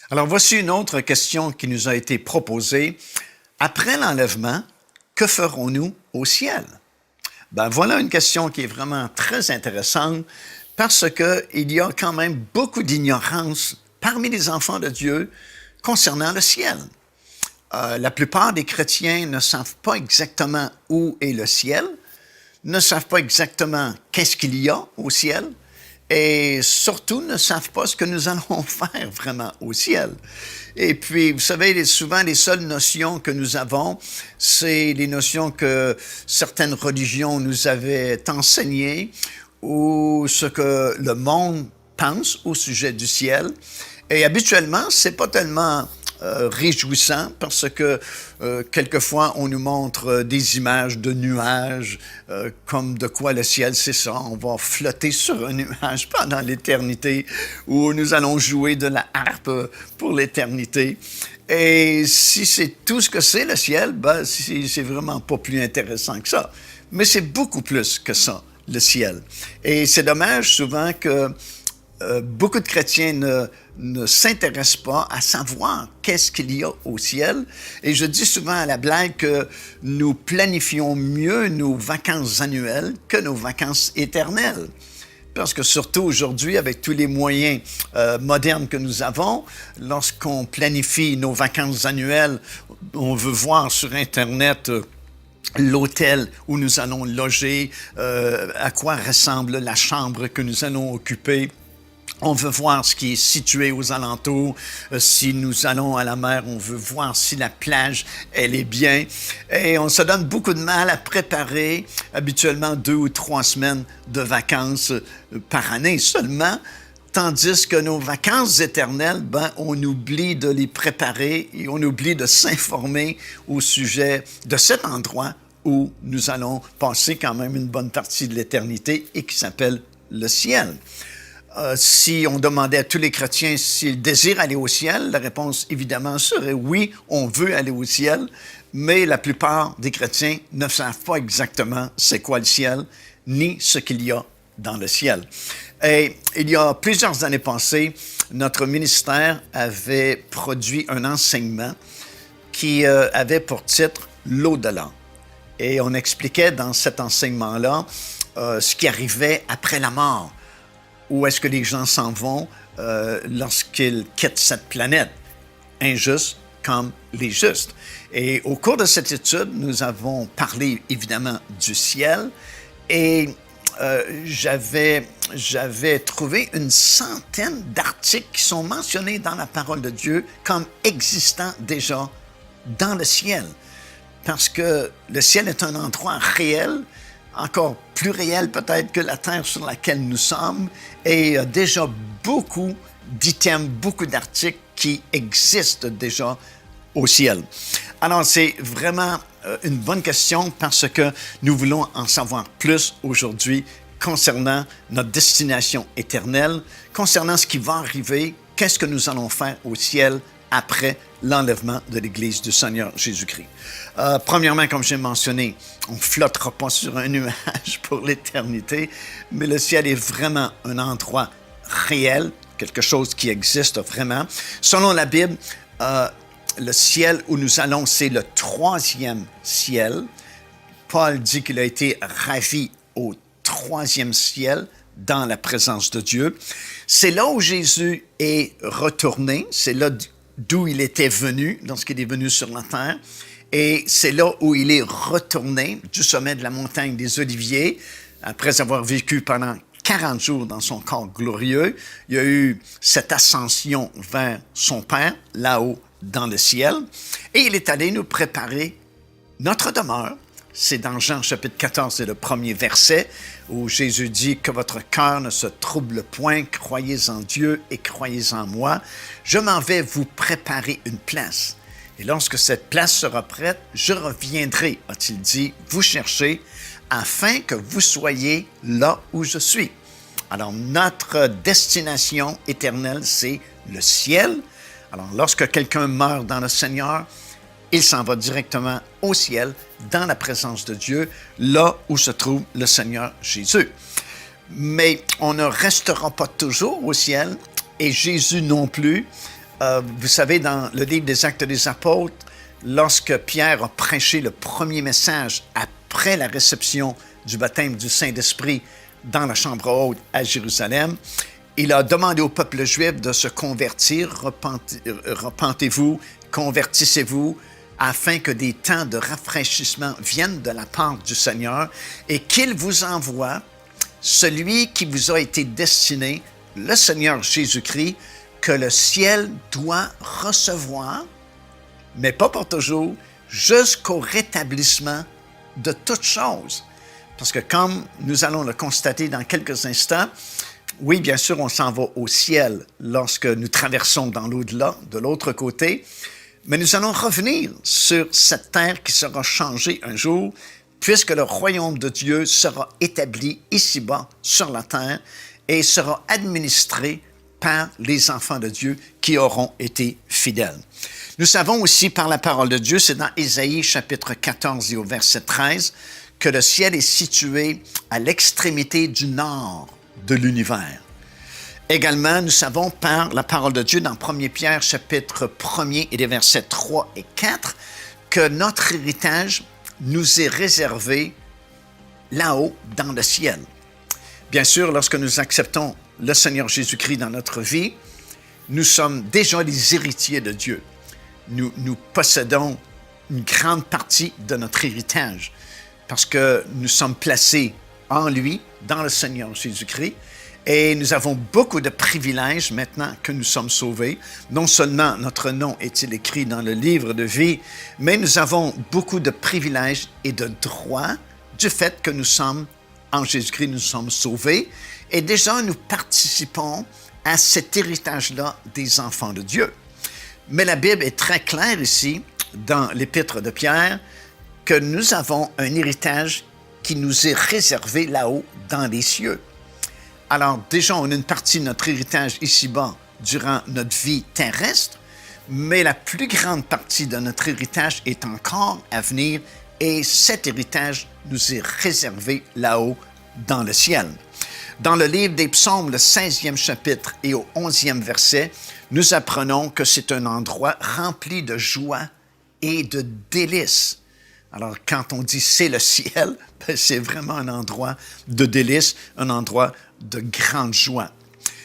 Alors, voici une autre question qui nous a été proposée. Après l'enlèvement, que ferons-nous au ciel? Ben, voilà une question qui est vraiment très intéressante parce qu'il y a quand même beaucoup d'ignorance parmi les enfants de Dieu concernant le ciel. La plupart des chrétiens ne savent pas exactement où est le ciel, ne savent pas exactement qu'est-ce qu'il y a au ciel, et surtout ne savent pas ce que nous allons faire vraiment au ciel. Et puis, vous savez, souvent les seules notions que nous avons, c'est les notions que certaines religions nous avaient enseignées ou ce que le monde pense au sujet du ciel. Et habituellement, c'est pas tellement réjouissant parce que quelquefois on nous montre des images de nuages comme de quoi le ciel c'est ça, on va flotter sur un nuage pendant l'éternité ou nous allons jouer de la harpe pour l'éternité. Et si c'est tout ce que c'est le ciel, ben c'est vraiment pas plus intéressant que ça. Mais c'est beaucoup plus que ça, le ciel. Et c'est dommage souvent que beaucoup de chrétiens ne s'intéressent pas à savoir qu'est-ce qu'il y a au ciel. Et je dis souvent à la blague que nous planifions mieux nos vacances annuelles que nos vacances éternelles. Parce que surtout aujourd'hui, avec tous les moyens modernes que nous avons, lorsqu'on planifie nos vacances annuelles, on veut voir sur Internet l'hôtel où nous allons loger, à quoi ressemble la chambre que nous allons occuper. On veut voir ce qui est situé aux alentours. Si nous allons à la mer, on veut voir si la plage, elle est bien. Et on se donne beaucoup de mal à préparer habituellement 2 ou 3 semaines de vacances par année seulement. Tandis que nos vacances éternelles, ben, on oublie de les préparer et on oublie de s'informer au sujet de cet endroit où nous allons passer quand même une bonne partie de l'éternité et qui s'appelle le ciel. Si on demandait à tous les chrétiens s'ils désirent aller au ciel, la réponse évidemment serait oui, on veut aller au ciel, mais la plupart des chrétiens ne savent pas exactement c'est quoi le ciel, ni ce qu'il y a dans le ciel. Et il y a plusieurs années passées, notre ministère avait produit un enseignement qui avait pour titre « L'au-delà ». Et on expliquait dans cet enseignement-là ce qui arrivait après la mort. Où est-ce que les gens s'en vont lorsqu'ils quittent cette planète, injustes comme les justes. Et au cours de cette étude, nous avons parlé évidemment du ciel et j'avais trouvé une centaine d'articles qui sont mentionnés dans la parole de Dieu comme existant déjà dans le ciel. Parce que le ciel est un endroit réel, encore plus réel peut-être que la terre sur laquelle nous sommes, et il y a déjà beaucoup d'items, beaucoup d'articles qui existent déjà au ciel. Alors, c'est vraiment une bonne question parce que nous voulons en savoir plus aujourd'hui concernant notre destination éternelle, concernant ce qui va arriver, qu'est-ce que nous allons faire au ciel après l'enlèvement de l'Église du Seigneur Jésus-Christ. Premièrement, comme j'ai mentionné, on ne flottera pas sur un nuage pour l'éternité, mais le ciel est vraiment un endroit réel, quelque chose qui existe vraiment. Selon la Bible, le ciel où nous allons, c'est le 3e ciel. Paul dit qu'il a été ravi au 3e ciel dans la présence de Dieu. C'est là où Jésus est retourné, c'est là d'où il était venu lorsqu'il est venu sur la terre. Et c'est là où il est retourné du sommet de la montagne des Oliviers, après avoir vécu pendant 40 jours dans son corps glorieux. Il y a eu cette ascension vers son Père, là-haut dans le ciel. Et il est allé nous préparer notre demeure. C'est dans Jean chapitre 14, c'est le premier verset, où Jésus dit que votre cœur ne se trouble point, croyez en Dieu et croyez en moi. Je m'en vais vous préparer une place. Et lorsque cette place sera prête, je reviendrai, a-t-il dit, vous chercher, afin que vous soyez là où je suis. Alors, notre destination éternelle, c'est le ciel. Alors, lorsque quelqu'un meurt dans le Seigneur, il s'en va directement au ciel, dans la présence de Dieu, là où se trouve le Seigneur Jésus. Mais on ne restera pas toujours au ciel, et Jésus non plus. Vous savez, dans le livre des Actes des Apôtres, lorsque Pierre a prêché le premier message après la réception du baptême du Saint-Esprit dans la chambre haute à Jérusalem, il a demandé au peuple juif de se convertir, repentez-vous, convertissez-vous, afin que des temps de rafraîchissement viennent de la part du Seigneur et qu'il vous envoie celui qui vous a été destiné, le Seigneur Jésus-Christ, que le ciel doit recevoir, mais pas pour toujours, jusqu'au rétablissement de toutes choses. Parce que comme nous allons le constater dans quelques instants, oui, bien sûr, on s'en va au ciel lorsque nous traversons dans l'au-delà, de l'autre côté, mais nous allons revenir sur cette terre qui sera changée un jour, puisque le royaume de Dieu sera établi ici-bas sur la terre et sera administré par les enfants de Dieu qui auront été fidèles. Nous savons aussi par la parole de Dieu, c'est dans Ésaïe chapitre 14 et au verset 13, que le ciel est situé à l'extrémité du nord de l'univers. Également, nous savons par la parole de Dieu dans 1 Pierre chapitre 1er et les versets 3 et 4 que notre héritage nous est réservé là-haut dans le ciel. Bien sûr, lorsque nous acceptons le Seigneur Jésus-Christ dans notre vie, nous sommes déjà les héritiers de Dieu. Nous possédons une grande partie de notre héritage parce que nous sommes placés en lui, dans le Seigneur Jésus-Christ, et nous avons beaucoup de privilèges maintenant que nous sommes sauvés. Non seulement notre nom est-il écrit dans le livre de vie, mais nous avons beaucoup de privilèges et de droits du fait que nous sommes en Jésus-Christ, nous sommes sauvés, et déjà nous participons à cet héritage-là des enfants de Dieu. Mais la Bible est très claire ici, dans l'Épître de Pierre, que nous avons un héritage qui nous est réservé là-haut dans les cieux. Alors déjà, on a une partie de notre héritage ici-bas durant notre vie terrestre, mais la plus grande partie de notre héritage est encore à venir et cet héritage nous est réservé là-haut dans le ciel. Dans le livre des Psaumes, le 16e chapitre et au 11e verset, nous apprenons que c'est un endroit rempli de joie et de délices. Alors, quand on dit « c'est le ciel », c'est vraiment un endroit de délices, un endroit de grande joie.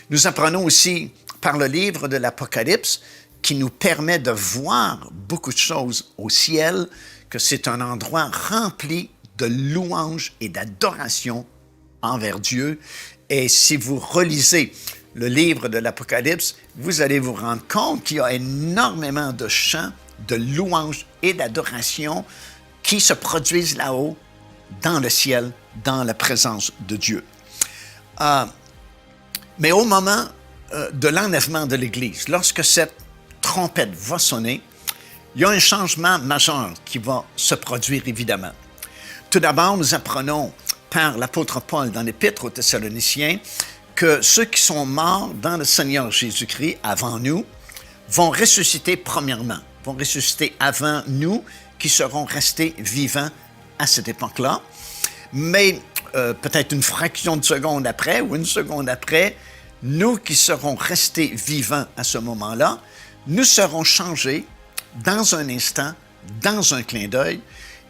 Nous apprenons aussi par le livre de l'Apocalypse qui nous permet de voir beaucoup de choses au ciel, que c'est un endroit rempli de louanges et d'adoration envers Dieu. Et si vous relisez le livre de l'Apocalypse, vous allez vous rendre compte qu'il y a énormément de chants, de louanges et d'adoration qui se produisent là-haut, dans le ciel, dans la présence de Dieu. Mais au moment de l'enlèvement de l'Église, lorsque cette trompette va sonner, il y a un changement majeur qui va se produire évidemment. Tout d'abord, nous apprenons par l'apôtre Paul dans l'Épître aux Thessaloniciens que ceux qui sont morts dans le Seigneur Jésus-Christ avant nous vont ressusciter premièrement, vont ressusciter avant nous qui seront restés vivants à cette époque-là. Mais peut-être une fraction de seconde après ou une seconde après, nous qui serons restés vivants à ce moment-là, nous serons changés dans un instant, dans un clin d'œil,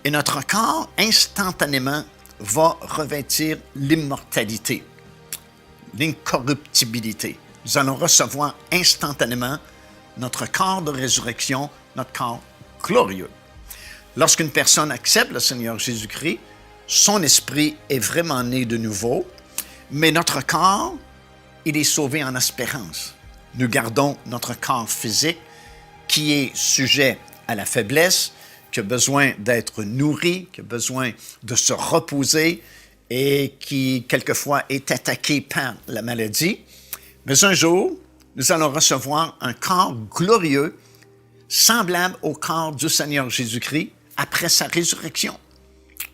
et notre corps instantanément va revêtir l'immortalité, l'incorruptibilité. Nous allons recevoir instantanément notre corps de résurrection, notre corps glorieux. Lorsqu'une personne accepte le Seigneur Jésus-Christ, son esprit est vraiment né de nouveau, mais notre corps, il est sauvé en espérance. Nous gardons notre corps physique qui est sujet à la faiblesse, qui a besoin d'être nourri, qui a besoin de se reposer et qui, quelquefois, est attaqué par la maladie. Mais un jour, nous allons recevoir un corps glorieux, semblable au corps du Seigneur Jésus-Christ après sa résurrection.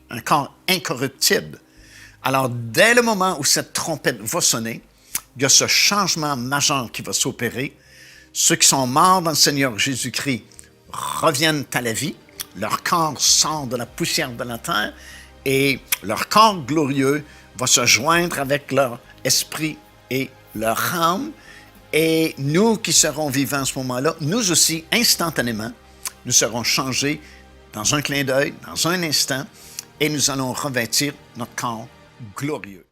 un corps incorruptible. Alors, dès le moment où cette trompette va sonner, il y a ce changement majeur qui va s'opérer. Ceux qui sont morts dans le Seigneur Jésus-Christ reviennent à la vie. Leur corps sort de la poussière de la terre et leur corps glorieux va se joindre avec leur esprit et leur âme. Et nous qui serons vivants à ce moment-là, nous aussi, instantanément, nous serons changés dans un clin d'œil, dans un instant, et nous allons revêtir notre corps glorieux.